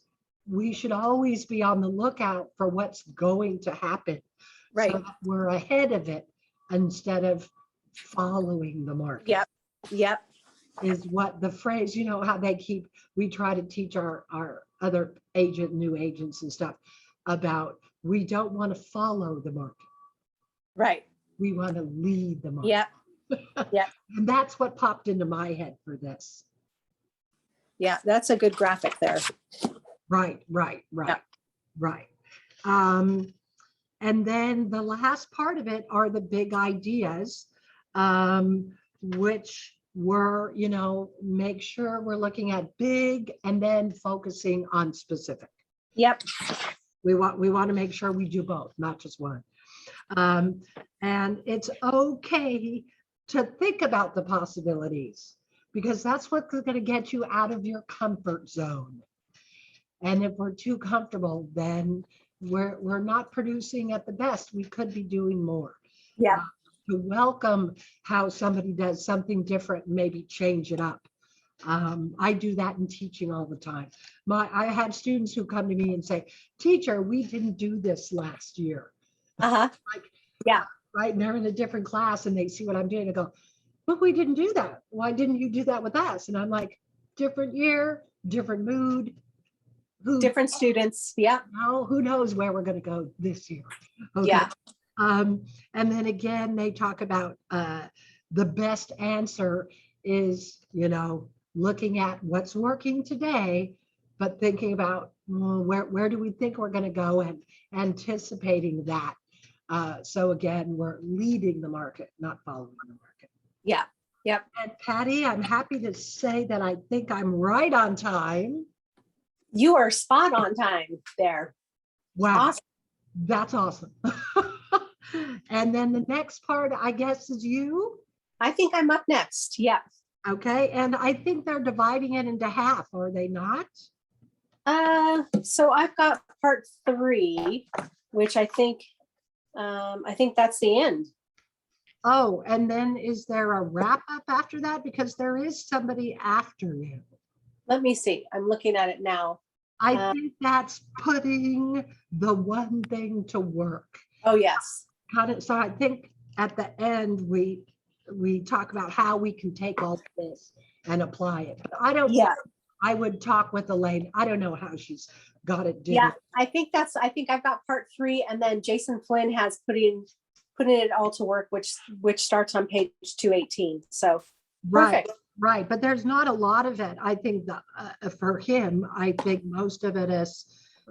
we should always be on the lookout for what's going to happen. Right. So that we're ahead of it instead of following the market. Yep. Yep. Is what the phrase, how we try to teach our other new agents and stuff about, we don't want to follow the market. Right. We want to lead the market. Yep. Yep. And that's what popped into my head for this. Yeah, that's a good graphic there. Right. And then the last part of it are the big ideas, which were, make sure we're looking at big and then focusing on specific. Yep. We want to make sure we do both, not just one. And it's okay to think about the possibilities because that's what's going to get you out of your comfort zone. And if we're too comfortable, then we're not producing at the best. We could be doing more. Yeah. To welcome how somebody does something different, maybe change it up. I do that in teaching all the time. I have students who come to me and say, teacher, we didn't do this last year. Uh-huh. Like, Yeah. Right. And they're in a different class and they see what I'm doing. I go, but we didn't do that. Why didn't you do that with us? And I'm like, different year, different mood. Different students. Yeah. Who knows where we're going to go this year? Okay. Yeah. And then again, they talk about the best answer is, looking at what's working today, but thinking about where do we think we're going to go and anticipating that. So again, we're leading the market, not following the market. Yeah. Yep. And Patty, I'm happy to say that I think I'm right on time. You are spot on time there. Wow. Awesome. That's awesome. And then the next part, I guess, is you. I think I'm up next. Yeah. Okay. And I think they're dividing it into half, are they not? So I've got part 3, which I think that's the end. Oh, and then is there a wrap up after that? Because there is somebody after you. Let me see. I'm looking at it now. I think that's putting the one thing to work. Oh, yes. So I think at the end, we talk about how we can take all this and apply it. But I don't, Yeah. I would talk with Elaine. I don't know how she's got it. Yeah. I think I've got part 3, and then Jason Flynn has putting it all to work, which starts on page 218. So Right. perfect. Right, but there's not a lot of it. I think that for him, I think most of it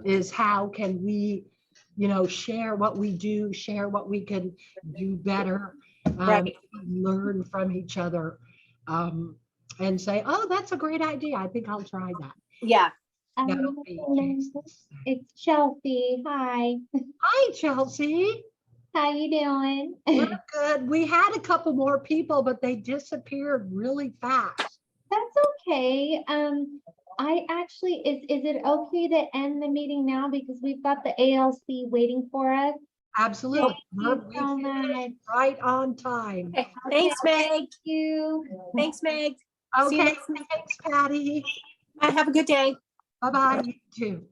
is how can we, share what we do, share what we can do better, Right. learn from each other, and say, oh, that's a great idea. I think I'll try that. Yeah. That'll be Jason's thing. It's Chelsea. Hi. Hi, Chelsea. How you doing? We're good. We had a couple more people, but they disappeared really fast. That's okay. I actually, is it okay to end the meeting now because we've got the ALC waiting for us? Absolutely. Thank you We so finished much. right on time. Okay. Thanks, Meg. Thank you. Thanks, Meg. See you Okay, next week. thanks, Patty. Bye. Have a good day. Bye-bye, you too.